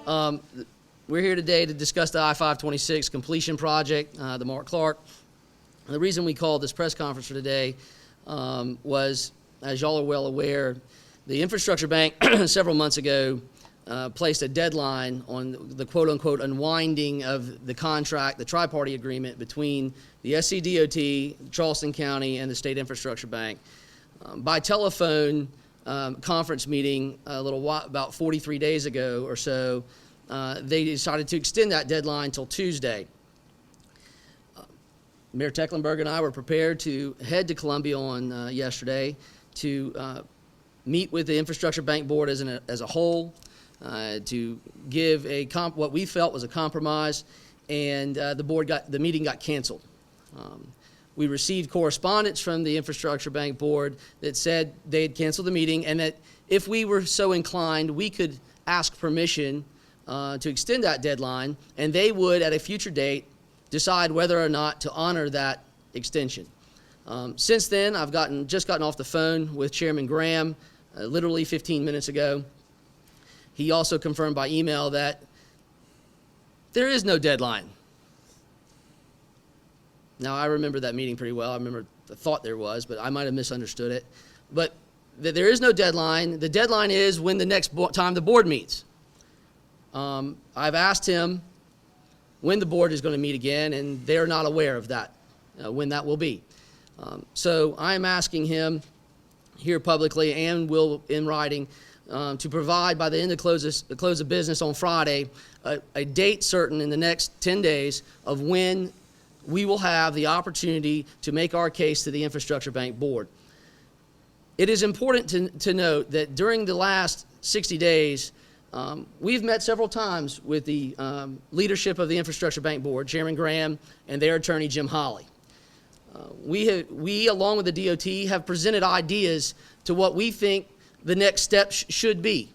We're here today to discuss the I-526 completion project, the Mark Clark. And the reason we called this press conference for today was, as y'all are well aware, the Infrastructure Bank several months ago placed a deadline on the quote-unquote unwinding of the contract, the tri-party agreement between the SCDOT, Charleston County, and the State Infrastructure Bank. By telephone conference meeting a little while, about 43 days ago or so, they decided to extend that deadline till Tuesday. Mayor Tecklenburg and I were prepared to head to Columbia on yesterday to meet with the Infrastructure Bank Board as a whole, to give what we felt was a compromise, and the meeting got canceled. We received correspondence from the Infrastructure Bank Board that said they had canceled the meeting, and that if we were so inclined, we could ask permission to extend that deadline, and they would, at a future date, decide whether or not to honor that extension. Since then, I've just gotten off the phone with Chairman Graham literally 15 minutes ago. He also confirmed by email that there is no deadline. Now, I remember that meeting pretty well. I thought there was, but I might have misunderstood it. But there is no deadline. The deadline is when the next time the board meets. I've asked him when the board is going to meet again, and they're not aware of that, when that will be. So I'm asking him here publicly and will in writing to provide by the end of the close of business on Friday a date certain in the next 10 days of when we will have the opportunity to make our case to the Infrastructure Bank Board. It is important to note that during the last 60 days, we've met several times with the leadership of the Infrastructure Bank Board, Chairman Graham and their attorney, Jim Holly. We, along with the DOT, have presented ideas to what we think the next steps should be.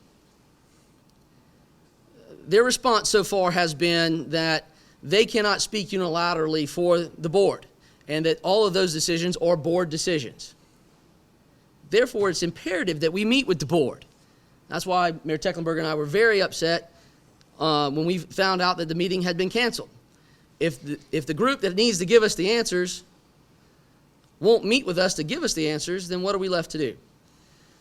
Their response so far has been that they cannot speak unilaterally for the board, and that all of those decisions are board decisions. Therefore, it's imperative that we meet with the board. That's why Mayor Tecklenburg and I were very upset when we found out that the meeting had been canceled. If the group that needs to give us the answers won't meet with us to give us the answers, then what are we left to do?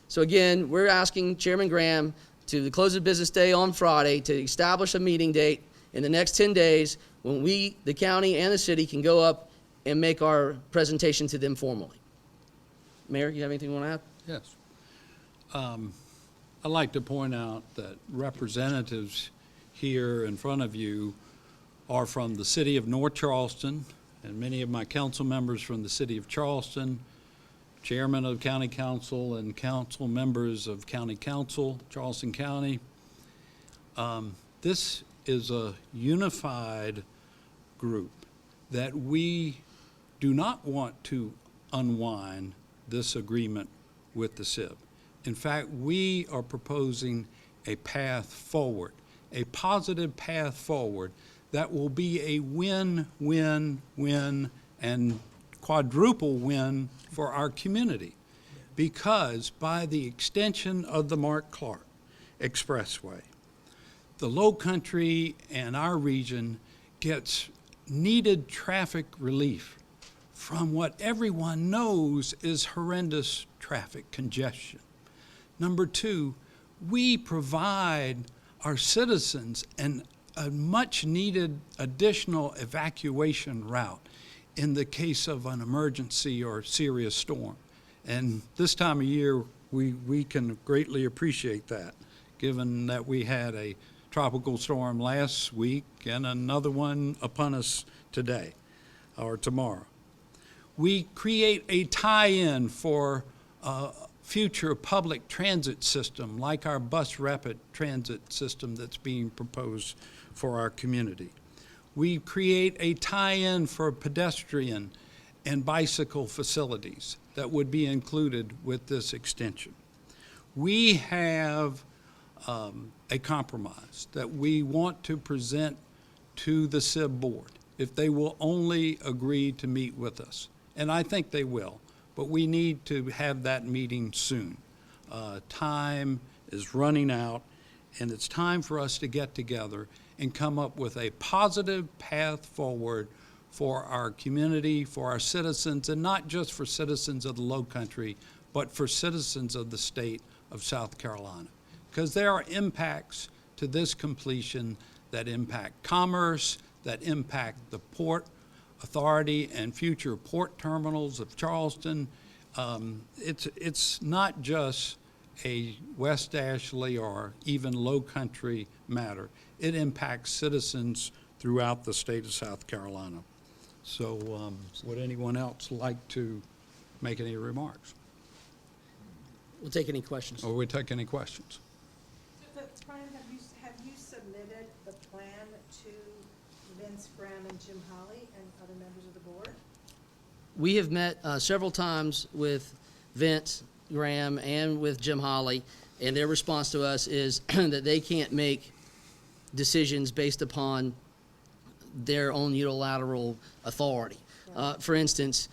So again, we're asking Chairman Graham to the close of business day on Friday to establish a meeting date in the next 10 days when we, the county and the city, can go up and make our presentation to them formally. Mayor, you have anything you want to add? Yes. I'd like to point out that representatives here in front of you are from the city of North Charleston, and many of my council members from the city of Charleston, chairman of county council and council members of county council, Charleston County. This is a unified group that we do not want to unwind this agreement with the SIB. In fact, we are proposing a path forward, a positive path forward that will be a win, win, win, and quadruple win for our community. Because by the extension of the Mark Clark Expressway, the Low Country and our region gets needed traffic relief from what everyone knows is horrendous traffic congestion. Number two, we provide our citizens a much needed additional evacuation route in the case of an emergency or serious storm. And this time of year, we can greatly appreciate that, given that we had a tropical storm last week and another one upon us today or tomorrow. We create a tie-in for future public transit system like our bus rapid transit system that's being proposed for our community. We create a tie-in for pedestrian and bicycle facilities that would be included with this extension. We have a compromise that we want to present to the SIB board if they will only agree to meet with us. And I think they will, but we need to have that meeting soon. Time is running out, and it's time for us to get together and come up with a positive path forward for our community, for our citizens, and not just for citizens of the Low Country, but for citizens of the state of South Carolina. Because there are impacts to this completion that impact commerce, that impact the Port Authority and future port terminals of Charleston. It's not just a West Ashley or even Low Country matter. It impacts citizens throughout the state of South Carolina. So would anyone else like to make any remarks? We'll take any questions. Or we take any questions? Brian, have you submitted the plan to Vince Graham and Jim Holly and other members of the board? We have met several times with Vince Graham and with Jim Holly, and their response to us is that they can't make decisions based upon their own unilateral authority. For instance,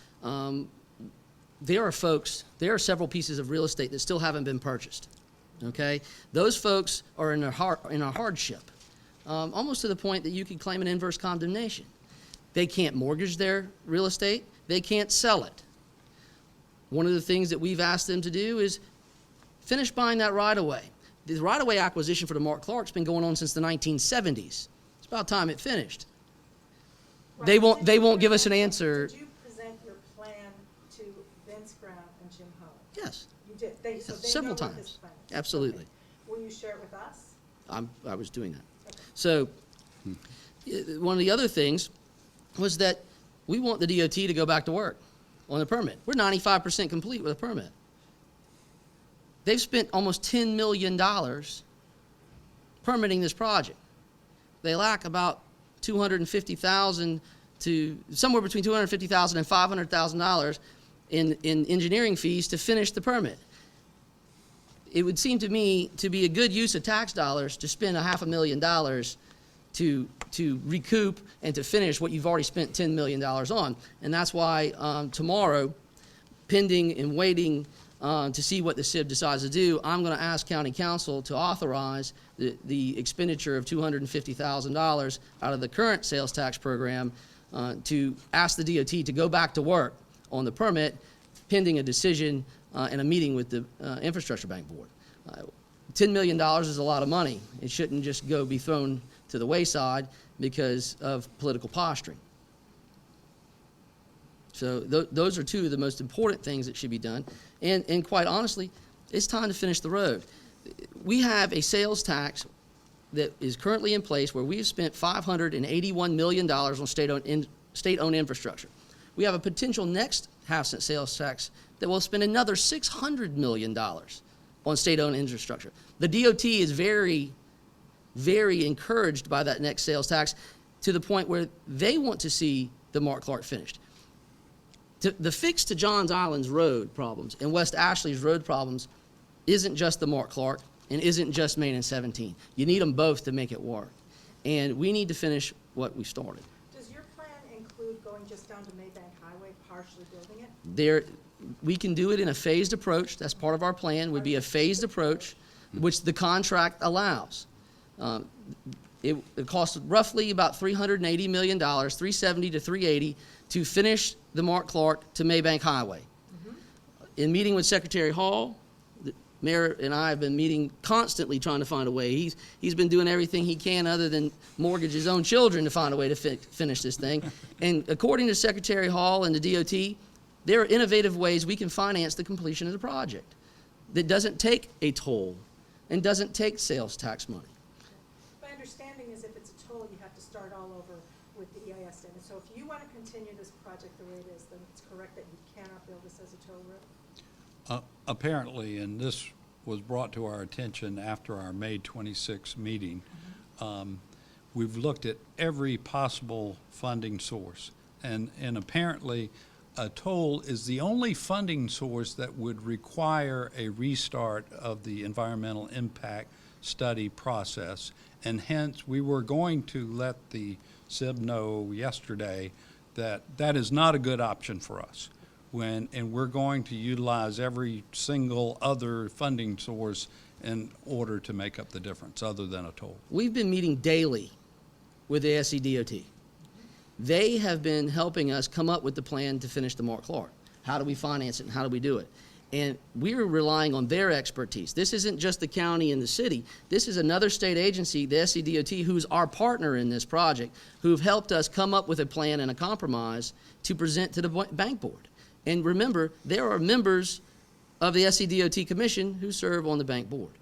there are several pieces of real estate that still haven't been purchased. Okay, those folks are in a hardship, almost to the point that you could claim an inverse condemnation. They can't mortgage their real estate. They can't sell it. One of the things that we've asked them to do is finish buying that right-of-way. The right-of-way acquisition for the Mark Clark's been going on since the 1970s. It's about time it finished. They won't give us an answer. Did you present your plan to Vince Graham and Jim Holly? Yes, You did? So they several know what this times. plan is. Absolutely. Okay. Will you share it with us? I was doing that. Okay. So one of the other things was that we want the DOT to go back to work on the permit. We're 95% complete with a permit. They've spent almost $10 million permitting this project. They lack about $250,000 to somewhere between $250,000 and $500,000 in engineering fees to finish the permit. It would seem to me to be a good use of tax dollars to spend $500,000 to recoup and to finish what you've already spent $10 million on. And that's why tomorrow, pending and waiting to see what the SIB decides to do, I'm going to ask County Council to authorize the expenditure of $250,000 out of the current sales tax program to ask the DOT to go back to work on the permit, pending a decision and a meeting with the Infrastructure Bank Board. $10 million is a lot of money. It shouldn't just be thrown to the wayside because of political posturing. So those are two of the most important things that should be done. And quite honestly, it's time to finish the road. We have a sales tax that is currently in place where we've spent $581 million on state-owned infrastructure. We have a potential next half-cent sales tax that will spend another $600 million on state-owned infrastructure. The DOT is very, very encouraged by that next sales tax to the point where they want to see the Mark Clark finished. The fix to Johns Island's road problems and West Ashley's road problems isn't just the Mark Clark and isn't just Main and 17. You need them both to make it work. And we need to finish what we started. Does your plan include going just down to Maybank Highway, partially building it? We can do it in a phased approach. That's part of our plan, would be a phased approach, which the contract allows. It costs roughly about $380 million, $370 to $380, to finish the Mark Clark to Maybank Highway. In meeting with Secretary Hall, the mayor and I have been meeting constantly trying to find a way. He's been doing everything he can other than mortgage his own children to find a way to finish this thing. And according to Secretary Hall and the DOT, there are innovative ways we can finance the completion of the project that doesn't take a toll and doesn't take sales tax money. My understanding is if it's a toll, you have to start all over with the EIS standard. So if you want to continue this project the way it is, then it's correct that you cannot build this as a toll road? Apparently, and this was brought to our attention after our May 26 meeting, we've looked at every possible funding source. And apparently, a toll is the only funding source that would require a restart of the environmental impact study process. And hence, we were going to let the SIB know yesterday that that is not a good option for us. And we're going to utilize every single other funding source in order to make up the difference, other than a toll? We've been meeting daily with the SCDOT. They have been helping us come up with the plan to finish the Mark Clark. How do we finance it and how do we do it? And we're relying on their expertise. This isn't just the county and the city. This is another state agency, the SCDOT, who's our partner in this project, who've helped us come up with a plan and a compromise to present to the bank board. And remember, there are members of the SCDOT commission who serve on the bank board.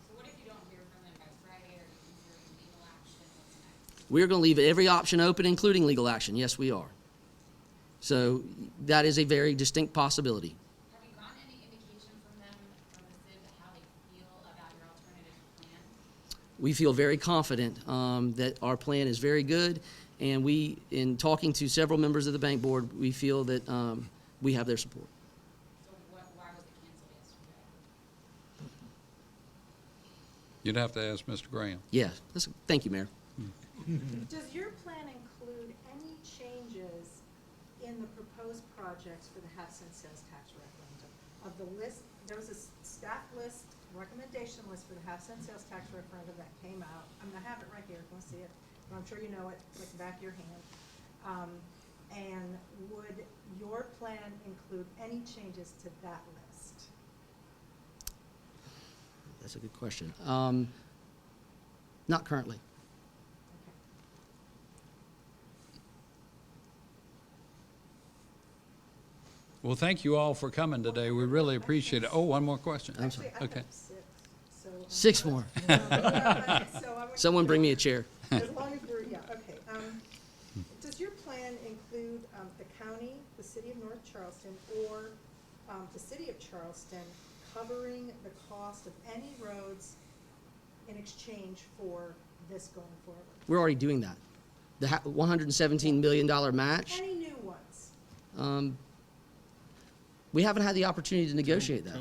So what if you don't hear from them by Friday, or you hear legal action, what's next? We're going to leave every option open, including legal action. Yes, we are. So that is a very distinct possibility. Have you gotten any indication from them, from the CIB, how they feel about your alternative plan? We feel very confident that our plan is very good, and we, in talking to several members of the bank board, we feel that we have their support. So why was it canceled yesterday? You'd have to ask Mr. Graham. Yeah, thank you, Mayor. Does your plan include any changes in the proposed projects for the half-cent sales tax referendum? Of the list, there was a staff list, recommendation list for the half-cent sales tax referendum that came out. I mean, I have it right here, if you want to see it, but I'm sure you know it, like the back of your hand. And would your plan include any changes to that list? That's a good question. Not currently. Okay. Well, thank you all for coming today. We really appreciate it. Oh, one more question. I'm sorry. Actually, I Okay. have six, so. 6 more. So I want Someone bring me a chair. As long as we're, yeah, okay. Does your plan include the county, the city of North Charleston, or the city of Charleston covering the cost of any roads in exchange for this going forward? We're already doing that. The $117 million match, Any new ones? we haven't had the opportunity to negotiate that.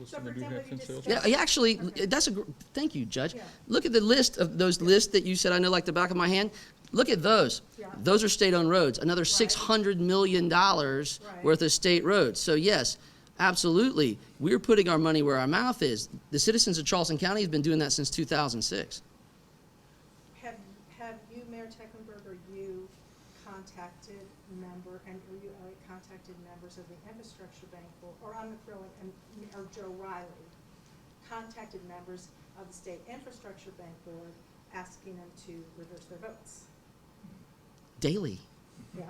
So for example, if you discuss. Yeah, actually, Okay. thank you, Judge. Yeah. Look at the list of those lists that you said I know like the back of my hand. Look at those. Yeah. Those are state-owned roads, another $600 million worth of state roads. So yes, absolutely, we're putting our money where our mouth is. The citizens of Charleston County have been doing that since 2006. Have you, Mayor Tecklenburg, or you contacted contacted members of the infrastructure bank board, or or Joe Riley, contacted members of the state infrastructure bank board asking them to reverse their votes? Daily. Yeah.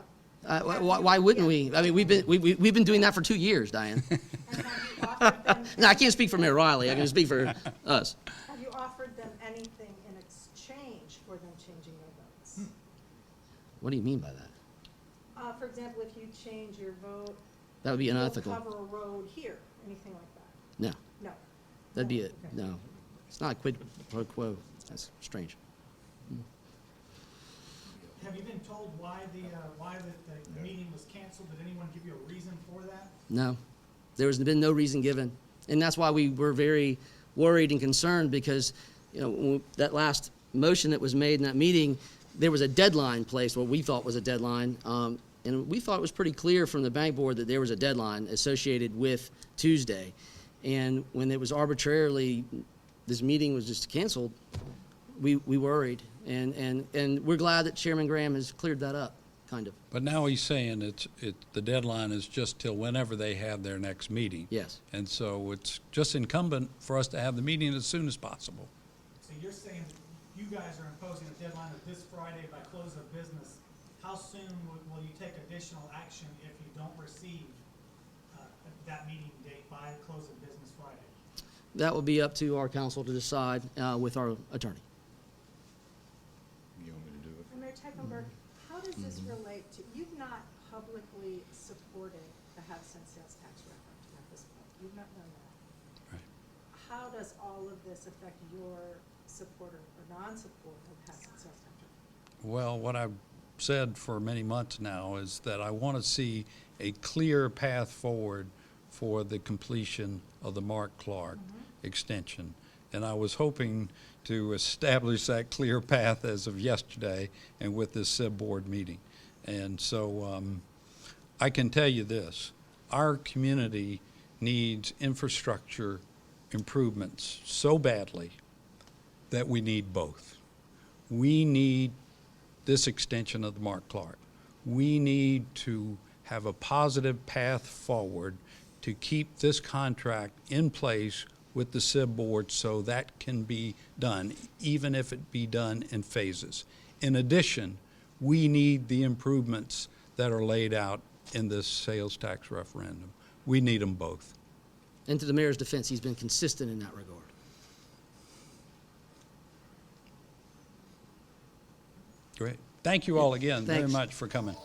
Why wouldn't we? I mean, we've been doing that for 2 years, Diane. And have you offered them? No, I can't speak for Mayor Riley. I can speak for us. Have you offered them anything in exchange for them changing their votes? What do you mean by that? For example, if you change your vote, That would be you'll unethical. cover a road here, anything like that? No, No. that'd be No, it. okay. No, it's not a quid pro quo. That's strange. Have you been told why the meeting was canceled? Did anyone give you a reason for that? No, there has been no reason given, and that's why we were very worried and concerned because, you know, that last motion that was made in that meeting, there was a deadline placed, what we thought was a deadline, and we thought it was pretty clear from the bank board that there was a deadline associated with Tuesday, and when it was arbitrarily, this meeting was just canceled, we worried, and we're glad that Chairman Graham has cleared that up, kind of. But now he's saying the deadline is just till whenever they have their next meeting. Yes. And so it's just incumbent for us to have the meeting as soon as possible. So you're saying you guys are imposing a deadline of this Friday by close of business. How soon will you take additional action if you don't receive that meeting date by close of business Friday? That will be up to our council to decide with our attorney. You want me to do it? And Mayor Tecklenburg, how does this relate to, you've not publicly supported the half-cent sales tax referendum at this point. You've not done that. Right. How does all of this affect your support or non-support of half-cent sales tax referendum? Well, what I've said for many months now is that I want to see a clear path forward for the completion of the Mark Clark extension. And I was hoping to establish that clear path as of yesterday and with this SIB board meeting. And so I can tell you this, our community needs infrastructure improvements so badly that we need both. We need this extension of the Mark Clark. We need to have a positive path forward to keep this contract in place with the SIB board so that can be done, even if it be done in phases. In addition, we need the improvements that are laid out in this sales tax referendum. We need them both. And to the mayor's defense, he's been consistent in that regard. Great. Thank you all again very Thanks. much for coming.